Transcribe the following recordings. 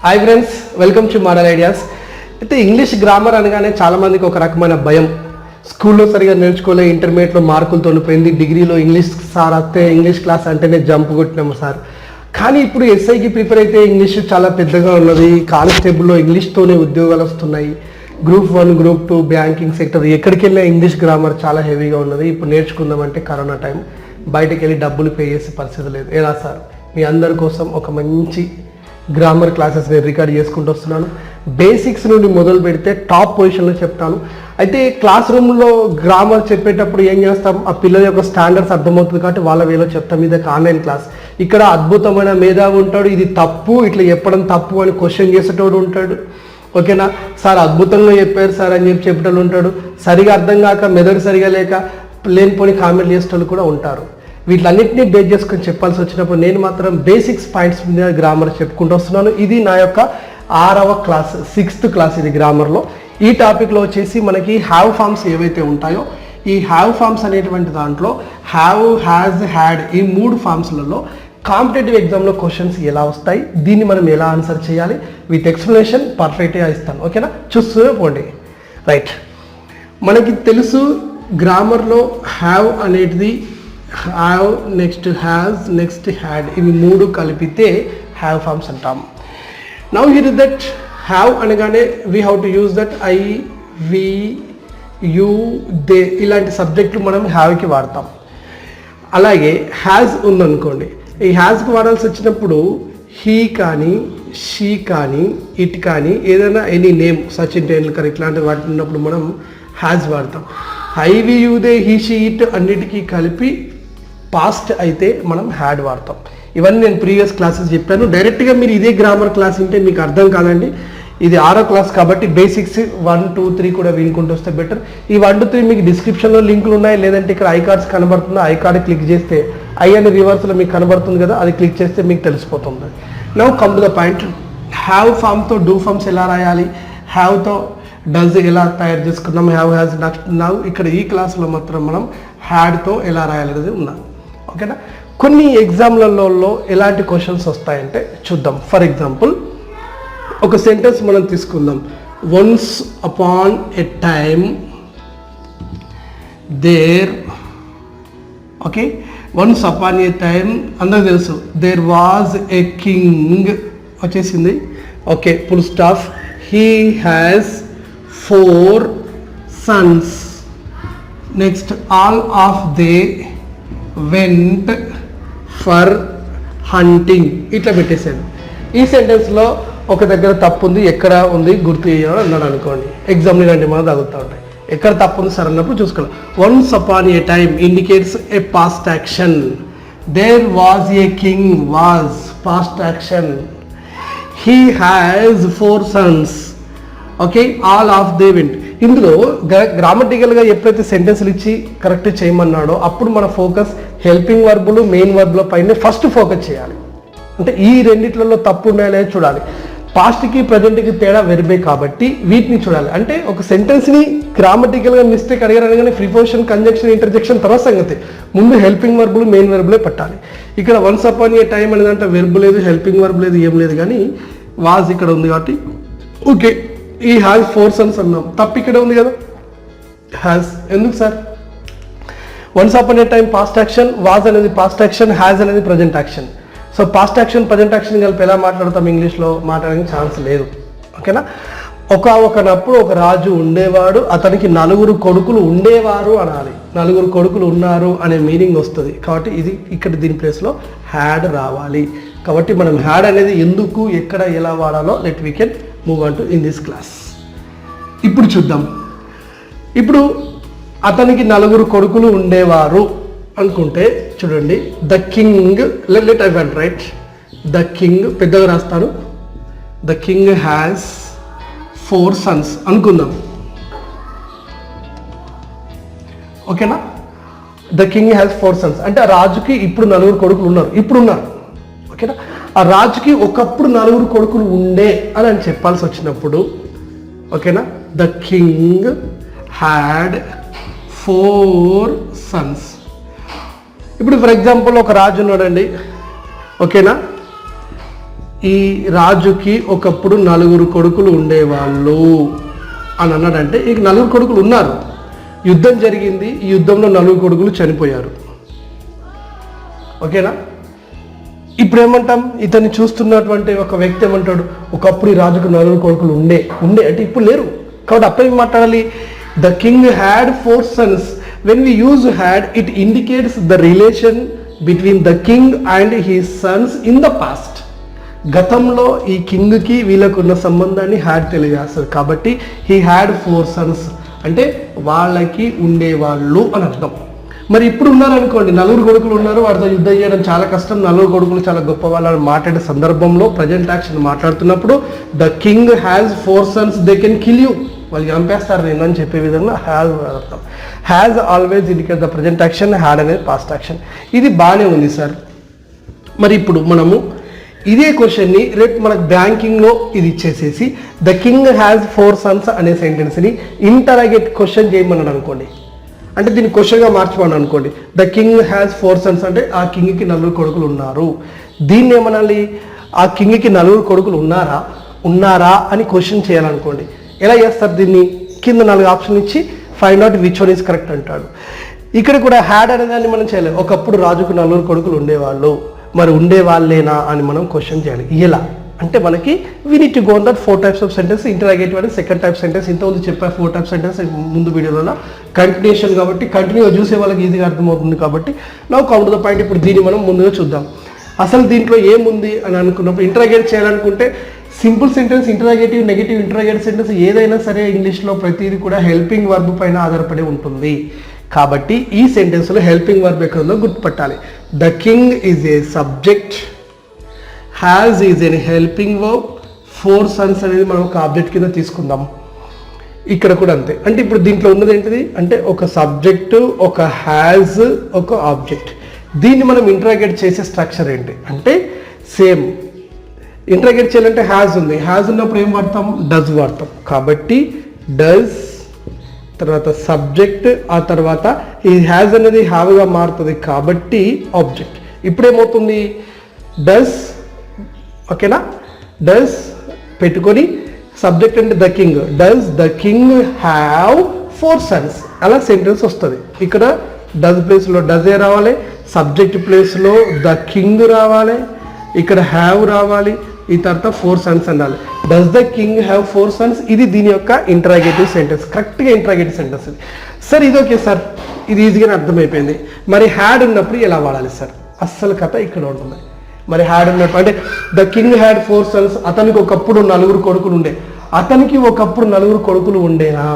Hi friends, welcome to model ideas. అయితే English grammar అనగానే చాలామందికి ఒక రకమైన భయం. స్కూల్లో సరిగా నేర్చుకోలే, ఇంటర్మీడియట్లో మార్కులతో పోయింది, డిగ్రీలో ఇంగ్లీష్ సార్ వస్తే ఇంగ్లీష్ క్లాస్ అంటేనే జంప్ కొట్టినాము సార్. కానీ ఇప్పుడు ఎస్ఐకి ప్రిపేర్ అయితే ఇంగ్లీష్ చాలా పెద్దగా ఉన్నది. కానిస్టేబుల్లో ఇంగ్లీష్తోనే ఉద్యోగాలు వస్తున్నాయి. గ్రూప్ 1, గ్రూప్ 2, బ్యాంకింగ్ సెక్టర్ ఎక్కడికి వెళ్ళినా ఇంగ్లీష్ గ్రామర్ చాలా హెవీగా ఉన్నది. ఇప్పుడు నేర్చుకుందామంటే కరోనా టైం, బయటకు వెళ్ళి డబ్బులు పే చేసే పరిస్థితి లేదు. ఎలా సార్, మీ అందరి కోసం ఒక మంచి గ్రామర్ క్లాసెస్ నేను రికార్డ్ చేసుకుంటూ వస్తున్నాను. బేసిక్స్ నుండి మొదలు పెడితే టాప్ పొజిషన్లో చెప్తాను. అయితే క్లాస్ రూమ్లో గ్రామర్ చెప్పేటప్పుడు ఏం చేస్తాం, ఆ పిల్లల యొక్క స్టాండర్డ్స్ అర్థమవుతుంది కాబట్టి వాళ్ళ వేలో చెప్తాం. ఇది ఆన్లైన్ క్లాస్. ఇక్కడ అద్భుతమైన మేధావి ఉంటాడు, ఇది తప్పు, ఇట్లా చెప్పడం తప్పు అని క్వశ్చన్ చేసేటోడు ఉంటాడు. ఓకేనా సార్, అద్భుతంగా చెప్పారు సార్ అని చెప్పేటోళ్ళు ఉంటాడు. సరిగా అర్థం కాక, మెదడు సరిగా లేక లేనిపోని కామెంట్ చేసేటోళ్ళు కూడా ఉంటారు. వీటిలన్నింటినీ బేస్ చేసుకొని చెప్పాల్సి వచ్చినప్పుడు నేను మాత్రం బేసిక్స్ పాయింట్స్ మీద గ్రామర్ చెప్పుకుంటూ వస్తున్నాను. ఇది నా యొక్క 6వ క్లాస్, 6th క్లాస్ ఇది గ్రామర్లో. ఈ టాపిక్లో వచ్చేసి మనకి హ్యావ్ ఫార్మ్స్ ఏవైతే ఉంటాయో, ఈ హ్యావ్ ఫార్మ్స్ అనేటువంటి దాంట్లో హ్యావ్, హ్యాజ్, హ్యాడ్ ఈ 3 ఫార్మ్స్లలో కాంపిటేటివ్ ఎగ్జామ్లో క్వశ్చన్స్ ఎలా వస్తాయి, దీన్ని మనం ఎలా ఆన్సర్ చేయాలి విత్ ఎక్స్ప్లెనేషన్ పర్ఫెక్ట్గా ఇస్తాను. ఓకేనా, చూస్తూనే పోండి. రైట్, మనకి తెలుసు గ్రామర్లో హ్యావ్ అనేటిది have, next has, next had, ఇవి 3 కలిపితే హ్యావ్ ఫార్మ్స్ అంటాం. Now here is that have అనగానే we have to use that I, we, you, they ఇలాంటి సబ్జెక్టులు మనం హ్యావ్కి వాడతాం. అలాగే హ్యాజ్ ఉందనుకోండి, ఈ హ్యాజ్కి వాడాల్సి వచ్చినప్పుడు హీ కానీ, షీ కానీ, ఇట్ కానీ ఏదైనా ఎనీ నేమ్, సచిన్ టెండూల్కర్ ఇట్లాంటి వాటి ఉన్నప్పుడు మనం హ్యాజ్ వాడతాం. I, we, you, they, he, she, it అన్నిటికీ కలిపి పాస్ట్ అయితే మనం హ్యాడ్ వాడతాం. ఇవన్నీ నేను ప్రీవియస్ క్లాసెస్ చెప్పాను. డైరెక్ట్గా మీరు ఇదే గ్రామర్ క్లాస్ ఉంటే మీకు అర్థం కాదండి. ఇది 6వ క్లాస్ కాబట్టి బేసిక్స్ 1, 2, 3 కూడా వినుకుంటూ వస్తే బెటర్. ఈ 1 to 3 మీకు డిస్క్రిప్షన్లో లింకులు ఉన్నాయి, లేదంటే ఇక్కడ ఐ కార్డ్స్ కనబడుతుంది. ఐ కార్డ్ క్లిక్ చేస్తే ఐ అనే రివర్స్లో మీకు కనబడుతుంది కదా, అది క్లిక్ చేస్తే మీకు తెలిసిపోతుంది. Now come to the point. Have ఫామ్తో డూ ఫామ్స్ ఎలా రాయాలి, హ్యావ్తో డస్ ఎలా తయారు చేసుకున్నాం, హ్యావ్, హ్యాజ్, నెక్స్ట్ నౌ ఇక్కడ ఈ క్లాస్లో మాత్రం మనం హ్యాడ్తో ఎలా రాయాలి అనేది ఉన్నాం. ఓకేనా, కొన్ని ఎగ్జామ్లలో ఎలాంటి క్వశ్చన్స్ వస్తాయంటే చూద్దాం. ఫర్ ఎగ్జాంపుల్ ఒక సెంటెన్స్ మనం తీసుకుందాం. Once upon a time there, okay, once upon a time అందరికి తెలుసు, దేర్ వాజ్ ఏ కింగ్ వచ్చేసింది. Okay, full stop. He has 4 sons. Next all of they went for hunting. ఇట్లా పెట్టేశాను. ఈ సెంటెన్స్లో ఒక దగ్గర తప్పు ఉంది, ఎక్కడ ఉంది గుర్తు చేయాలని అన్నాడు అనుకోండి. ఎగ్జామ్ ఇలాంటి మనం తగ్గుతూ ఉంటాయి. ఎక్కడ తప్పు ఉంది సార్ అన్నప్పుడు చూసుకోవాలి. Once upon a time indicates a past action. There was a king, was past action. He has 4 sons. Okay, all of they went. ఇందులో గ్రామటికల్గా ఎప్పుడైతే సెంటెన్స్లు ఇచ్చి కరెక్ట్ చేయమన్నాడో అప్పుడు మన ఫోకస్ హెల్పింగ్ వర్బులు, మెయిన్ వర్బుల పైన ఫస్ట్ ఫోకస్ చేయాలి. అంటే ఈ రెండిట్లలో తప్పు ఉన్నాయనేది చూడాలి. పాస్ట్కి ప్రజెంట్కి తేడా వెరిబే కాబట్టి వీటిని చూడాలి. అంటే ఒక సెంటెన్స్ని గ్రామటికల్గా మిస్టేక్ అడిగారనగానే ప్రిపోజిషన్, కంజంక్షన్, ఇంటర్జెక్షన్ తర్వాత సంగతి, ముందు హెల్పింగ్ వర్బులు, మెయిన్ వర్బులే పట్టాలి. ఇక్కడ వన్స్ అపాన్ ఏ టైం అనేదంటే వెర్బ్ లేదు, హెల్పింగ్ వర్బ్ లేదు, ఏం లేదు, కానీ వాజ్ ఇక్కడ ఉంది కాబట్టి ఓకే. ఈ హ్యాజ్ 4 sons అన్నాం, తప్పు ఇక్కడ ఉంది కదా, హ్యాజ్ ఎందుకు sir? Once upon a time past action, was అనేది పాస్ట్ యాక్షన్, హ్యాజ్ అనేది present action. So past action, present action కలిపి ఎలా మాట్లాడతాం ఇంగ్లీష్లో? మాట్లాడడానికి ఛాన్స్ లేదు. ఓకేనా, ఒకనప్పుడు ఒక రాజు ఉండేవాడు, అతనికి 4 కొడుకులు ఉండేవారు అనాలి. 4 కొడుకులు ఉన్నారు అనే మీనింగ్ వస్తుంది కాబట్టి ఇది ఇక్కడ దీని ప్లేస్లో హ్యాడ్ రావాలి. కాబట్టి మనం హ్యాడ్ అనేది ఎందుకు, ఎక్కడ, ఎలా వాడాలో let we can move on to in this class. ఇప్పుడు చూద్దాం. ఇప్పుడు అతనికి 4 కొడుకులు ఉండేవారు అనుకుంటే చూడండి, the king, let I went right, the king పెద్దగా రాస్తాను, ద కింగ్ హ్యాస్ 4 sons అనుకుందాం. ఓకేనా, ద కింగ్ హ్యాస్ 4 sons అంటే ఆ రాజుకి ఇప్పుడు 4 కొడుకులు ఉన్నారు, ఇప్పుడు ఉన్నారు. ఓకేనా, ఆ రాజుకి ఒకప్పుడు 4 కొడుకులు ఉండే అని చెప్పాల్సి వచ్చినప్పుడు ఓకేనా, ద కింగ్ హ్యాడ్ 4 sons. ఇప్పుడు ఫర్ ఎగ్జాంపుల్ ఒక రాజు ఉన్నాడండి, ఓకేనా, ఈ రాజుకి ఒకప్పుడు 4 కొడుకులు ఉండేవాళ్ళు అని అన్నాడంటే ఈ 4 కొడుకులు ఉన్నారు, యుద్ధం జరిగింది, ఈ యుద్ధంలో 4 కొడుకులు చనిపోయారు. ఓకేనా? ఇప్పుడు ఏమంటాం, ఇతన్ని చూస్తున్నటువంటి ఒక వ్యక్తి ఏమంటాడు, ఒకప్పుడు ఈ రాజుకు 4 కొడుకులు ఉండే అంటే ఇప్పుడు లేరు. కాబట్టి అప్పుడు ఏం మాట్లాడాలి, the king had 4 sons. When we use had it indicates the relation between the king and his sons in the past. గతంలో ఈ కింగ్కి వీళ్ళకు ఉన్న సంబంధాన్ని హ్యాడ్ తెలియజేస్తుంది. కాబట్టి హీ హ్యాడ్ 4 sons అంటే వాళ్ళకి ఉండేవాళ్ళు అని అర్థం. మరి ఇప్పుడు ఉన్నారనుకోండి, 4 కొడుకులు ఉన్నారు, వారితో యుద్ధం చేయడం చాలా కష్టం, 4 కొడుకులు చాలా గొప్ప వాళ్ళని మాట్లాడే సందర్భంలో ప్రజెంట్ యాక్షన్ మాట్లాడుతున్నప్పుడు the king has 4 sons, they can kill you, వాళ్ళు చంపేస్తారు నేను అని చెప్పే విధంగా has always indicate the present action, had అనేది పాస్ట్ యాక్షన్. ఇది బాగానే ఉంది సార్. మరి ఇప్పుడు మనము ఇదే క్వశ్చన్ని రేపు మనకు బ్యాంకింగ్లో ఇది ఇచ్చేసేసి ద కింగ్ హ్యాజ్ 4 sons అనే సెంటెన్స్ని ఇంటరాగేట్ క్వశ్చన్ చేయమన్నాడు అనుకోండి, అంటే దీన్ని క్వశ్చన్గా మార్చమని అనుకోండి. ద కింగ్ హ్యాజ్ 4 sons అంటే ఆ కింగ్కి 4 కొడుకులు ఉన్నారు. దీన్ని ఏమనాలి, ఆ కింగ్కి 4 కొడుకులు ఉన్నారా అని క్వశ్చన్ చేయాలనుకోండి. ఎలా చేస్తారు దీన్ని, కింద 4 ఆప్షన్ ఇచ్చి find out which one is correct అంటాడు. ఇక్కడ కూడా హ్యాడ్ అనేదాన్ని మనం చేయలేము, ఒకప్పుడు రాజుకు 4 కొడుకులు ఉండేవాళ్ళు, మరి ఉండేవాళ్ళేనా అని మనం క్వశ్చన్ చేయాలి. ఎలా అంటే మనకి we need to go on that 4 types of sentence. Interrogative అంటే సెకండ్ టైప్ సెంటెన్స్, ఇంతకుముందు చెప్పా 4 types సెంటెన్స్ ముందు వీడియోలో కంటిన్యూషన్, కాబట్టి కంటిన్యూగా చూసే వాళ్ళకి ఈజీగా అర్థమవుతుంది. కాబట్టి now come to the point. ఇప్పుడు దీన్ని మనం ముందుగా చూద్దాం. అసలు దీంట్లో ఏముంది అని అనుకున్నప్పుడు ఇంటరాగేట్ చేయాలనుకుంటే simple sentence, interrogative, negative interrogative sentence ఏదైనా సరే ఇంగ్లీష్లో ప్రతిదీ కూడా హెల్పింగ్ వర్బ్ పైన ఆధారపడి ఉంటుంది. కాబట్టి ఈ సెంటెన్స్లో హెల్పింగ్ వర్బ్ ఎక్కడ ఉందో గుర్తుపట్టాలి. The king is a subject, has is an helping verb, 4 sons అనేది మనం ఒక ఆబ్జెక్ట్ కింద తీసుకుందాం. ఇక్కడ కూడా అంతే. అంటే ఇప్పుడు దీంట్లో ఉన్నది ఏంటిది అంటే ఒక సబ్జెక్టు, ఒక హ్యాజ్, ఒక ఆబ్జెక్ట్. దీన్ని మనం ఇంటరాగేట్ చేసే స్ట్రక్చర్ ఏంటి అంటే సేమ్. ఇంటరాగేట్ చేయాలంటే హ్యాజ్ ఉంది, హ్యాజ్ ఉన్నప్పుడు ఏం వాడతాం, డస్ వాడతాం. కాబట్టి డస్ తర్వాత సబ్జెక్ట్, ఆ తర్వాత ఈ హ్యాజ్ అనేది హ్యావ్గా మారుతుంది కాబట్టి ఆబ్జెక్ట్. ఇప్పుడు ఏమవుతుంది, డస్, ఓకేనా, డస్ పెట్టుకొని సబ్జెక్ట్ అంటే the king, does the king have 4 sons అలా సెంటెన్స్ వస్తుంది. ఇక్కడ డస్ ప్లేస్లో డజే రావాలి, సబ్జెక్ట్ ప్లేస్లో ద కింగ్ రావాలి, ఇక్కడ హ్యావ్ రావాలి, ఈ తర్వాత 4 sons అనాలి. Does the king have 4 sons, ఇది దీని యొక్క ఇంటరాగేటివ్ సెంటెన్స్, కరెక్ట్గా ఇంటరాగేటివ్ సెంటెన్స్ ఇది. సార్ ఇది ఓకే సార్, ఇది ఈజీగానే అర్థమైపోయింది. మరి హ్యాడ్ ఉన్నప్పుడు ఎలా వాడాలి సార్, అస్సలు కథ ఇక్కడ ఉంటుంది. మరి హ్యాడ్ ఉన్నప్పుడు అంటే ద కింగ్ హ్యాడ్ 4 sons, అతనికి ఒకప్పుడు 4 కొడుకులు ఉండే, అతనికి ఒకప్పుడు 4 కొడుకులు ఉండేనా.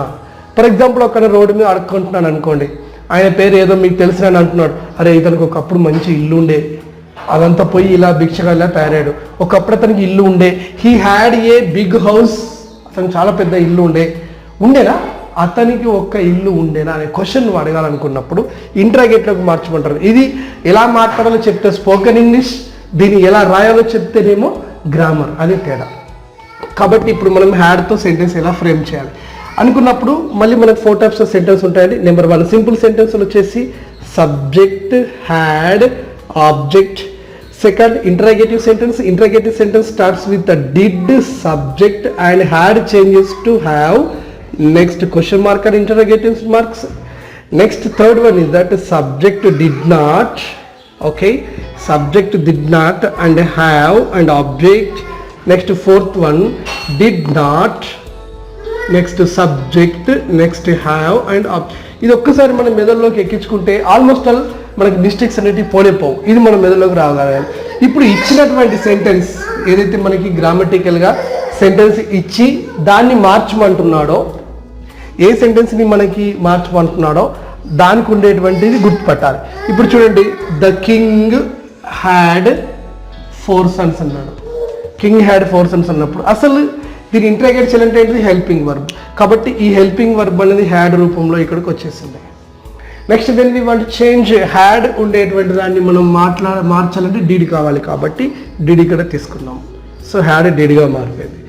ఫర్ ఎగ్జాంపుల్ ఒక రోడ్డు మీద అడుక్కుంటున్నాను అనుకోండి, ఆయన పేరు ఏదో మీకు తెలిసిన అంటున్నాడు, అరే ఇతనికి ఒకప్పుడు మంచి ఇల్లు ఉండే, అదంతా పోయి ఇలా భిక్షగా ఇలా తయారయ్యాడు, ఒకప్పుడు అతనికి ఇల్లు ఉండే, he had a big house, అతనికి చాలా పెద్ద ఇల్లు ఉండేనా, అతనికి ఒక్క ఇల్లు ఉండేనా అనే క్వశ్చన్ నువ్వు అడగాలనుకున్నప్పుడు ఇంటరాగేట్లోకి మార్చమంటారు. ఇది ఎలా మాట్లాడాలో చెప్తే స్పోకెన్ ఇంగ్లీష్, దీన్ని ఎలా రాయాలో చెప్తేనేమో గ్రామర్, అది తేడా. కాబట్టి ఇప్పుడు మనం హ్యాడ్తో సెంటెన్స్ ఎలా ఫ్రేమ్ చేయాలి అనుకున్నప్పుడు మళ్ళీ మనకు 4 types ఆఫ్ సెంటెన్స్ ఉంటాయండి. నెంబర్ 1 సింపుల్ సెంటెన్స్లు వచ్చేసి subject, had, object. Second interrogative sentence starts with the did, subject and had changes to have. Next question mark and interrogative marks. Next third one is that subject did not, okay, subject did not and have and object. Next fourth one did not, next subject, next have and object. ఇది ఒక్కసారి మనం మెదడులోకి ఎక్కించుకుంటే almost all మనకి mistakes అనేవి పోవు. ఇది మన మెదడులోకి రాగలగాలి. ఇప్పుడు ఇచ్చినటువంటి సెంటెన్స్ ఏదైతే మనకి గ్రామటికల్గా సెంటెన్స్ ఇచ్చి దాన్ని మార్చమంటున్నాడో, ఏ సెంటెన్స్ని మనకి మార్చమంటున్నాడో దానికి ఉండేటువంటిది గుర్తుపట్టాలి. ఇప్పుడు చూడండి, ద కింగ్ హ్యాడ్ 4 sons అన్నాడు. కింగ్ హ్యాడ్ 4 sons అన్నప్పుడు అసలు దీన్ని ఇంటరాగేట్ చేయాలంటే ఏంటిది, హెల్పింగ్ వర్బ్. కాబట్టి ఈ హెల్పింగ్ వర్బ్ అనేది హ్యాడ్ రూపంలో ఇక్కడికి వచ్చేసింది. Next then we want change, had ఉండేటువంటి దాన్ని మనం మార్చాలంటే డిడ్ కావాలి, కాబట్టి డిడ్ ఇక్కడ తీసుకున్నాం. సో హ్యాడ్ డిడ్గా మారిపోయింది.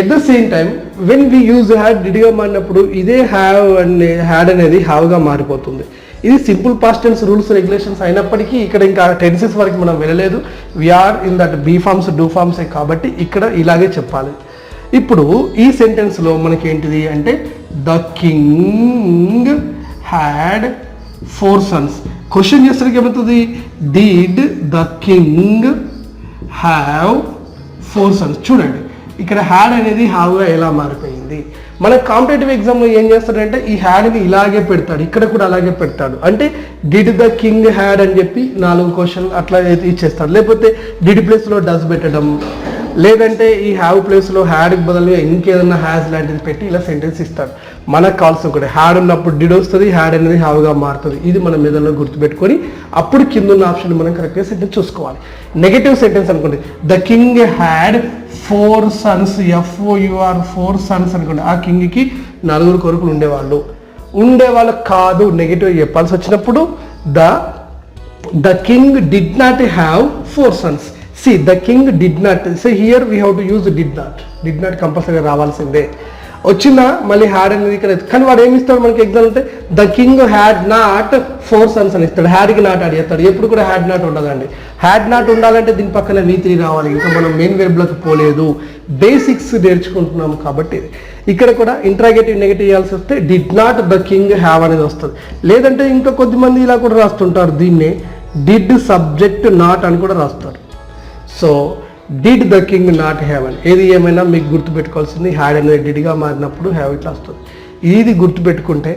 At the same time when we use had డిడ్గా మారినప్పుడు ఇదే హ్యాడ్ అనేది హ్యావ్గా మారిపోతుంది. ఇది simple past tense rules regulations అయినప్పటికీ ఇక్కడ ఇంకా టెన్సెస్ వరకు మనం వెళ్ళలేదు. We are in that be forms do forms కాబట్టి ఇక్కడ ఇలాగే చెప్పాలి. ఇప్పుడు ఈ సెంటెన్స్లో మనకి ఏంటిది అంటే the king had 4 sons. Question చేసరికి ఏమవుతుంది, did the king have 4 sons. చూడండి ఇక్కడ హ్యాడ్ అనేది హ్యావ్గా ఎలా మారిపోయింది. మన కాంపిటేటివ్ ఎగ్జామ్లో ఏం చేస్తాడంటే ఈ హ్యాడ్ని ఇలాగే పెడతాడు, ఇక్కడ కూడా అలాగే పెడతాడు. అంటే డిడ్ ద కింగ్ హ్యాడ్ అని చెప్పి 4 క్వశ్చన్ అట్లా ఇచ్చేస్తాడు. లేకపోతే డిడ్ ప్లేస్లో డస్ పెట్టడం, లేదంటే ఈ హ్యావ్ ప్లేస్లో హ్యాడ్కి బదులుగా ఇంకేదన్నా హ్యాస్ లాంటిది పెట్టి ఇలా సెంటెన్స్ ఇస్తాడు. మనకు కావాల్సిన ఒకటి హ్యాడ్ ఉన్నప్పుడు డిడ్ వస్తుంది, హ్యాడ్ అనేది హ్యావ్గా మారుతుంది. ఇది మన మెదడులో గుర్తుపెట్టుకొని అప్పుడు కింద ఉన్న ఆప్షన్ మనం కరెక్ట్గా సెంటెన్స్ చూసుకోవాలి. నెగటివ్ సెంటెన్స్ అనుకోండి, the king had 4 sons, FOUR 4 sons అనుకోండి. ఆ కింగ్కి 4 కొడుకులు ఉండేవాళ్ళు కాదు. నెగటివ్ చెప్పాల్సి వచ్చినప్పుడు the king did not have 4 sons. See, the king did not. So here we have to use did not కంపల్సరీగా రావాల్సిందే. వచ్చిందా మళ్ళీ హ్యాడ్ అనేది ఇక్కడ. కానీ వాడు ఏమి ఇస్తాడు మనకి ఎగ్జామ్ అంటే the king had not 4 sons అని ఇస్తాడు. హ్యాడ్కి నాట్ యాడ్ చేస్తాడు. ఎప్పుడు కూడా హ్యాడ్ నాట్ ఉండదండి. హ్యాడ్ నాట్ ఉండాలంటే దీని పక్కన V3 రావాలి. ఇంకా మనం మెయిన్ వెర్బ్లోకి పోలేదు, బేసిక్స్ నేర్చుకుంటున్నాం కాబట్టి. ఇక్కడ కూడా ఇంట్రాగేటివ్ నెగటివ్ ఇవ్వాల్సి వస్తే did not the king have అనేది వస్తుంది. లేదంటే ఇంకా కొద్దిమంది ఇలా కూడా రాస్తుంటారు, దీన్నే డిడ్ సబ్జెక్ట్ నాట్ అని కూడా రాస్తారు. So did the king not have అని. ఏది ఏమైనా మీకు గుర్తుపెట్టుకోవాల్సింది హ్యాడ్ అనేది డిడ్గా మారినప్పుడు హ్యావ్ ఇట్లా వస్తుంది. ఇది గుర్తుపెట్టుకుంటే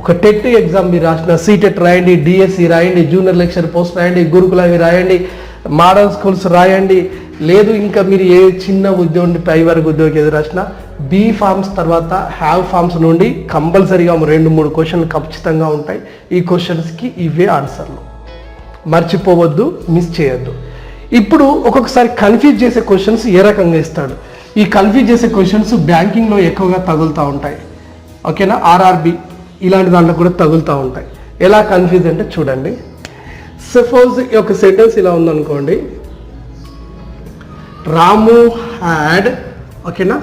ఒక టెట్ ఎగ్జామ్ మీరు రాసిన సీటెట్ రాయండి, డిఎస్సి రాయండి, జూనియర్ లెక్చర్ పోస్ట్ రాయండి, గురుకుల రాయండి, మోడల్ స్కూల్స్ రాయండి, లేదు ఇంకా మీరు ఏ చిన్న ఉద్యోగం పై వరకు ఉద్యోగం ఏది రాసినా బీ ఫార్మ్స్ తర్వాత హ్యావ్ ఫార్మ్స్ నుండి కంపల్సరీగా 2-3 క్వశ్చన్లు ఖచ్చితంగా ఉంటాయి. ఈ క్వశ్చన్స్కి ఇవే ఆన్సర్లు, మర్చిపోవద్దు, మిస్ చేయొద్దు. ఇప్పుడు ఒక్కొక్కసారి కన్ఫ్యూజ్ చేసే క్వశ్చన్స్ ఏ రకంగా ఇస్తాడు. ఈ కన్ఫ్యూజ్ చేసే క్వశ్చన్స్ బ్యాంకింగ్లో ఎక్కువగా తగులుతూ ఉంటాయి. ఓకేనా, ఆర్ఆర్బి ఇలాంటి దాంట్లో కూడా తగులుతూ ఉంటాయి. ఎలా కన్ఫ్యూజ్ అంటే చూడండి, సపోజ్ ఒక సెంటెన్స్ ఇలా ఉందనుకోండి, రాము హ్యాడ్ ఓకేనా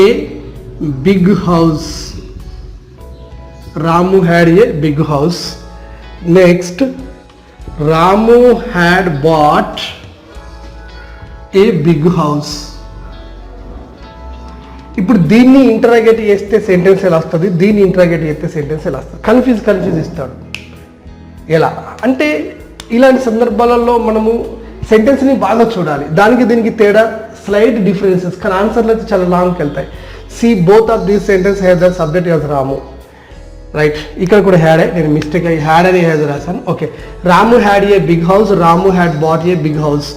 a big house. Ramu had a big house. Next Ramu had bought a big house. ఇప్పుడు దీన్ని ఇంటరాగేట్ చేస్తే సెంటెన్స్ ఎలా వస్తుంది, దీన్ని ఇంటరాగేట్ చేస్తే సెంటెన్స్ ఎలా వస్తుంది. కన్ఫ్యూజ్ ఇస్తాడు. ఎలా అంటే ఇలాంటి సందర్భాలలో మనము సెంటెన్స్ని బాగా చూడాలి. దానికి దీనికి తేడా స్లైడ్ డిఫరెన్సెస్, కానీ ఆన్సర్లు అయితే చాలా లాంగ్కి వెళ్తాయి. See both of these sentence has the subject as Ramu. Right, ఇక్కడ కూడా హ్యాడే, నేను మిస్టేక్ అయ్యి హ్యాడ్ అని హ్యాజ్ రాశాను. Okay, Ramu had a big house, Ramu had bought a big house.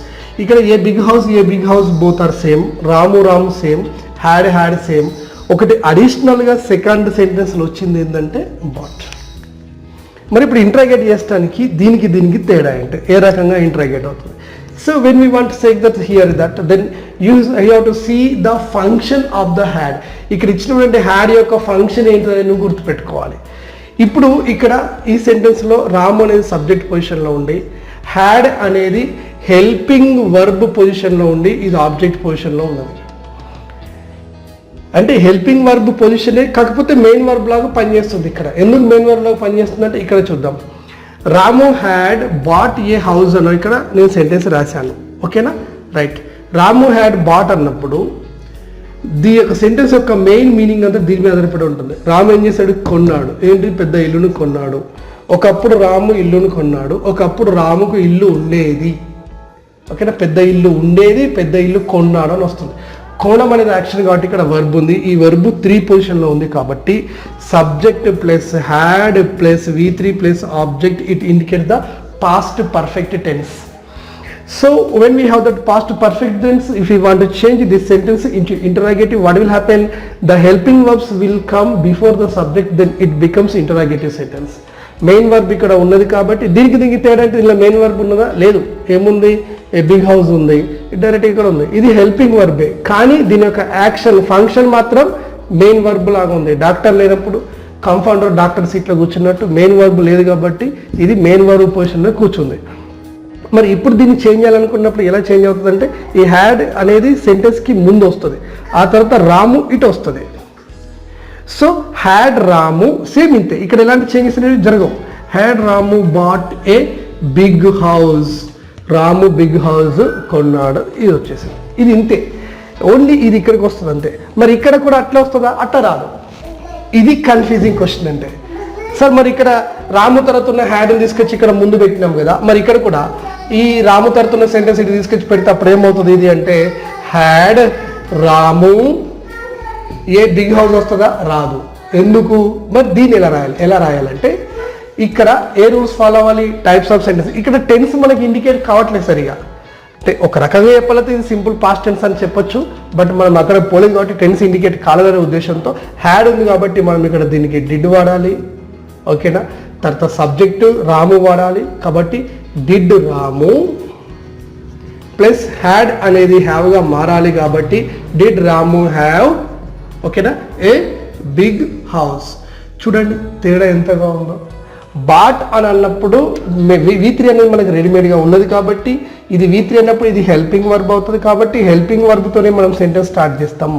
ఇక్కడ a big house both are same. Ramu same, had same. ఒకటి అడిషనల్గా second సెంటెన్స్లో వచ్చింది ఏంటంటే బాట్. మరి ఇప్పుడు ఇంట్రాగేట్ చేసడానికి దీనికి తేడా అంటే ఏ రకంగా ఇంట్రాగేట్ అవుతుంది. So when we want say that here that then you have to see the function of the had. ఇక్కడ ఇచ్చినటువంటి హ్యాడ్ యొక్క ఫంక్షన్ ఏంటో నువ్వు గుర్తుపెట్టుకోవాలి. ఇప్పుడు ఇక్కడ ఈ సెంటెన్స్లో రామ్ అనేది సబ్జెక్ట్ పొజిషన్లో ఉండి, హ్యాడ్ అనేది హెల్పింగ్ వర్బ్ పొజిషన్లో ఉండి, ఇది ఆబ్జెక్ట్ పొజిషన్లో ఉన్నది. అంటే హెల్పింగ్ వర్బ్ పొజిషనే, కాకపోతే మెయిన్ వర్బ్ లాగా పనిచేస్తుంది. ఇక్కడ ఎందుకు మెయిన్ వర్బ్ లాగా పనిచేస్తుంది అంటే ఇక్కడ చూద్దాం. రాము హ్యాడ్ బాట్ ఏ హౌస్ అని ఇక్కడ నేను సెంటెన్స్ రాశాను. ఓకేనా, రైట్. రాము హ్యాడ్ బాట్ అన్నప్పుడు దీని యొక్క సెంటెన్స్ యొక్క మెయిన్ మీనింగ్ అంతా దీని మీద ఆధారపడి ఉంటుంది. రాము ఏం చేశాడు, కొన్నాడు. ఏంటి, పెద్ద ఇల్లును కొన్నాడు. ఒకప్పుడు రాము ఇల్లును కొన్నాడు, ఒకప్పుడు రాముకు ఇల్లు ఉండేది. ఓకేనా, పెద్ద ఇల్లు ఉండేది, పెద్ద ఇల్లు కొన్నాడు అని వస్తుంది. కోణం అనేది యాక్షన్ కాబట్టి ఇక్కడ వర్బ్ ఉంది. ఈ వర్బ్ 3 పొజిషన్లో ఉంది కాబట్టి subject plus had plus V3 plus object, it indicate the past perfect tense. So when we have that past perfect tense, if we want to change this sentence into interrogative, what will happen? The helping verbs will come before the subject, then it becomes interrogative sentence. Main verb ఇక్కడ ఉన్నది కాబట్టి దీనికి తేడా అంటే ఇలా main verb ఉన్నదా, లేదు. ఏముంది, ఏ బిగ్ హౌస్ ఉంది, డైరెక్ట్ ఇక్కడ ఉంది. ఇది హెల్పింగ్ వర్బే, కానీ దీని యొక్క యాక్షన్ ఫంక్షన్ మాత్రం మెయిన్ వర్బ్ లాగా ఉంది. డాక్టర్ లేనప్పుడు కంఫౌండర్ డాక్టర్ సీట్లో కూర్చున్నట్టు మెయిన్ వర్బ్ లేదు కాబట్టి ఇది మెయిన్ వర్బ్ పొజిషన్లో కూర్చుంది. మరి ఇప్పుడు దీన్ని చేంజ్ చేయాలనుకున్నప్పుడు ఎలా చేంజ్ అవుతుందంటే ఈ హ్యాడ్ అనేది సెంటెన్స్కి ముందు వస్తుంది, ఆ తర్వాత రాము ఇటు వస్తుంది. సో హ్యాడ్ రాము సేమ్ ఇంతే, ఇక్కడ ఎలాంటి చేంజెస్ అనేవి జరగవు. Had Ramu bought a big house, Ramu big house కొన్నాడు, ఇది వచ్చేసి ఇది ఇంతే, ఓన్లీ ఇది ఇక్కడికి వస్తుంది అంతే. మరి ఇక్కడ కూడా అట్లా వస్తుందా? అట్లా రాదు. ఇది కన్ఫ్యూజింగ్ క్వశ్చన్ అంటే. సార్ మరి ఇక్కడ రాము తర్వాత ఉన్న హ్యాడ్ని తీసుకొచ్చి ఇక్కడ ముందు పెట్టినాం కదా, మరి ఇక్కడ కూడా ఈ రాము తర్వాత ఉన్న సెంటెన్స్ ఇటు తీసుకొచ్చి పెడితే అప్పుడు ఏమవుతుంది ఇది అంటే had Ramu a big house వస్తుందా? రాదు. ఎందుకు? మరి దీన్ని ఎలా రాయాలంటే ఇక్కడ ఏ రూల్స్ ఫాలో అవ్వాలి? Types of sentence. ఇక్కడ టెన్స్ మనకి ఇండికేట్ కావట్లేదు సరిగా. ఒక రకంగా చెప్పాలంటే ఇది సింపుల్ పాస్ట్ టెన్స్ అని చెప్పొచ్చు, బట్ మనం అక్కడ పోలేదు కాబట్టి టెన్స్ ఇండికేట్ కాలేదనే ఉద్దేశంతో హ్యాడ్ ఉంది కాబట్టి మనం ఇక్కడ దీనికి డిడ్ వాడాలి, ఓకేనా. తర్వాత సబ్జెక్టు రాము వాడాలి కాబట్టి డిడ్ రాము ప్లస్ హ్యాడ్ అనేది హ్యావ్గా మారాలి కాబట్టి డిడ్ రాము హ్యావ్, ఓకేనా, ఏ బిగ్ హౌస్. చూడండి తేడా ఎంతగా ఉందో. బాట్ అని అన్నప్పుడు V3 అనేది మనకి రెడీమేడ్గా ఉన్నది కాబట్టి ఇది V3 అన్నప్పుడు ఇది హెల్పింగ్ వర్బ్ అవుతుంది కాబట్టి హెల్పింగ్ వర్బ్తోనే మనం సెంటెన్స్ స్టార్ట్ చేస్తాం.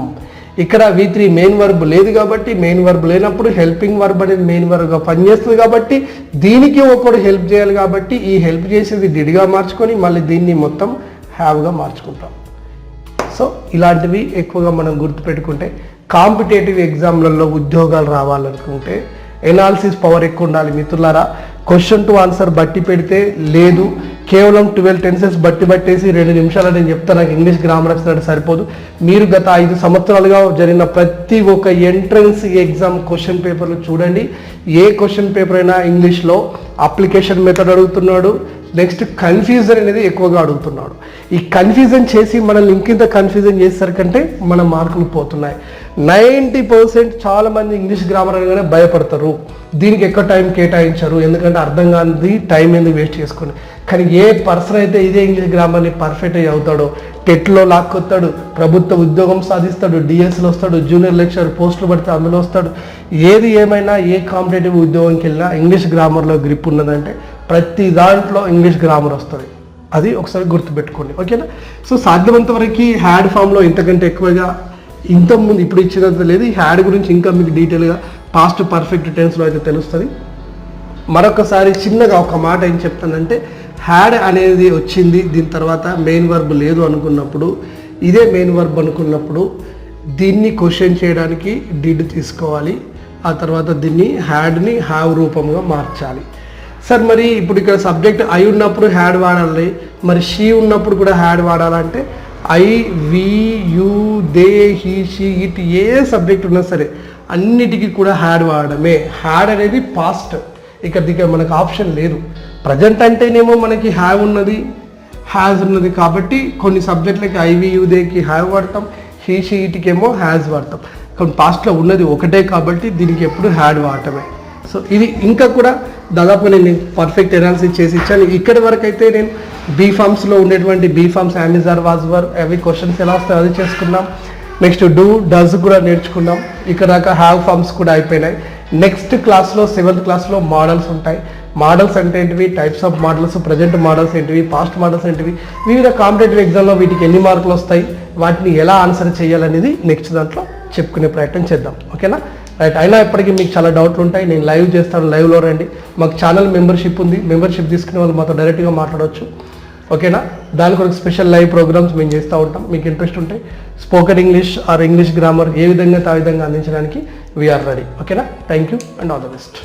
ఇక్కడ V3 మెయిన్ వర్బ్ లేదు కాబట్టి మెయిన్ వర్బ్ లేనప్పుడు హెల్పింగ్ వర్బ్ అనేది మెయిన్ వర్బ్గా పనిచేస్తుంది కాబట్టి దీనికి ఒకడు హెల్ప్ చేయాలి కాబట్టి ఈ హెల్ప్ చేసేది డిడ్గా మార్చుకొని మళ్ళీ దీన్ని మొత్తం హ్యావ్గా మార్చుకుంటాం. సో ఇలాంటివి ఎక్కువగా మనం గుర్తుపెట్టుకుంటే కాంపిటేటివ్ ఎగ్జామ్లలో ఉద్యోగాలు రావాలనుకుంటే ఎనాలిసిస్ పవర్ ఎక్కువ ఉండాలి మిత్రులారా. క్వశ్చన్ టు ఆన్సర్ బట్టి పెడితే లేదు, కేవలం 12 టెన్సెస్ బట్టేసి 2 నిమిషాలు నేను చెప్తాను నాకు ఇంగ్లీష్ గ్రామర్ వచ్చినట్టు సరిపోదు. మీరు గత 5 సంవత్సరాలుగా జరిగిన ప్రతి ఒక్క ఎంట్రన్స్ ఎగ్జామ్ క్వశ్చన్ పేపర్లు చూడండి. ఏ క్వశ్చన్ పేపర్ అయినా ఇంగ్లీష్లో అప్లికేషన్ మెథడ్ అడుగుతున్నాడు, నెక్స్ట్ కన్ఫ్యూజన్ అనేది ఎక్కువగా అడుగుతున్నాడు. ఈ కన్ఫ్యూజన్ చేసి మనల్ని ఇంకింత కన్ఫ్యూజన్ చేసేసరికంటే మన మార్కులు పోతున్నాయి. 90% చాలా మంది ఇంగ్లీష్ గ్రామర్ అనగానే భయపడతారు, దీనికి ఎక్కువ టైం కేటాయించరు, ఎందుకంటే అర్థం కానిది టైం ఎందుకు వేస్ట్ చేసుకుని. కానీ ఏ పర్సన్ అయితే ఇదే ఇంగ్లీష్ గ్రామర్ని పర్ఫెక్ట్ అవుతాడో టెట్లో లాక్కొస్తాడు, ప్రభుత్వ ఉద్యోగం సాధిస్తాడు, డిఎస్లో వస్తాడు, జూనియర్ లెక్చరర్ పోస్టులు పడితే అందులో వస్తాడు. ఏది ఏమైనా ఏ కాంపిటేటివ్ ఉద్యోగంకి వెళ్ళినా ఇంగ్లీష్ గ్రామర్లో గ్రిప్ ఉన్నదంటే ప్రతి దాంట్లో ఇంగ్లీష్ గ్రామర్ వస్తుంది. అది ఒకసారి గుర్తుపెట్టుకోండి, ఓకేనా. సో సాధ్యమంత వరకు హ్యాడ్ ఫామ్లో ఇంతకంటే ఎక్కువగా ఇంతకుముందు ఇప్పుడు ఇచ్చినంత లేదు. ఈ హ్యాడ్ గురించి ఇంకా మీకు డీటెయిల్గా పాస్ట్ పర్ఫెక్ట్ టెన్స్లో అయితే తెలుస్తుంది. మరొకసారి చిన్నగా ఒక మాట ఏం చెప్తానంటే హ్యాడ్ అనేది వచ్చింది, దీని తర్వాత మెయిన్ వర్బ్ లేదు అనుకున్నప్పుడు, ఇదే మెయిన్ వర్బ్ అనుకున్నప్పుడు దీన్ని క్వశ్చన్ చేయడానికి డిడ్ తీసుకోవాలి. ఆ తర్వాత దీన్ని హ్యాడ్ని హ్యావ్ రూపంగా మార్చాలి. సార్ మరి ఇప్పుడు ఇక్కడ సబ్జెక్ట్ ఐ ఉన్నప్పుడు హ్యాడ్ వాడాలి, మరి షీ ఉన్నప్పుడు కూడా హ్యాడ్ వాడాలంటే I we you they he she it a subject ఉన్నా సరే అన్నిటికీ కూడా హ్యాడ్ వాడడమే. హ్యాడ్ అనేది పాస్ట్, ఇక్కడ మనకు ఆప్షన్ లేదు. ప్రజెంట్ అంటేనేమో మనకి హ్యావ్ ఉన్నది హ్యాజ్ ఉన్నది కాబట్టి కొన్ని సబ్జెక్టులకి ఐ వి యూ దేకి హ్యావ్ వాడతాం, హీ షీ ఇట్కి ఏమో హ్యాజ్ వాడతాం. కానీ పాస్ట్లో ఉన్నది ఒకటే కాబట్టి దీనికి ఎప్పుడు హ్యాడ్ వాడటమే. సో ఇది ఇంకా కూడా దాదాపు నేను పర్ఫెక్ట్ ఎనాలిసిస్ చేసి ఇచ్చాను. ఇక్కడి వరకు అయితే నేను బీ ఫామ్స్లో ఉండేటువంటి బీ ఫామ్స్ యామిజార్ వాజ్వర్ అవి క్వశ్చన్స్ ఎలా వస్తాయో అది చేసుకున్నాం. నెక్స్ట్ డూ డస్ కూడా నేర్చుకున్నాం. ఇక్కడ దాకా హ్యావ్ ఫామ్స్ కూడా అయిపోయినాయి. నెక్స్ట్ క్లాస్లో 7th క్లాస్లో మోడల్స్ ఉంటాయి. మోడల్స్ అంటే ఏంటివి, types of models, present models ఏంటివి, పాస్ట్ మోడల్స్ ఏంటివి, వివిధ కాంపిటేటివ్ ఎగ్జామ్లో వీటికి ఎన్ని మార్కులు వస్తాయి, వాటిని ఎలా ఆన్సర్ చేయాలనేది నెక్స్ట్ దాంట్లో చెప్పుకునే ప్రయత్నం చేద్దాం, ఓకేనా. రైట్. అయినా ఇప్పటికీ మీకు చాలా డౌట్లు ఉంటాయి, నేను లైవ్ చేస్తాను, లైవ్లో రండి. మాకు ఛానల్ మెంబర్షిప్ ఉంది, మెంబర్షిప్ తీసుకునే వాళ్ళు మాతో డైరెక్ట్గా మాట్లాడవచ్చు, ఓకేనా. దాని కొరకు స్పెషల్ లైవ్ ప్రోగ్రామ్స్ మేము చేస్తూ ఉంటాం. మీకు ఇంట్రెస్ట్ ఉంటే spoken English or English grammar ఏ విధంగా ఆ విధంగా అందించడానికి వీఆర్ రెడీ, ఓకేనా. Thank you and all the best.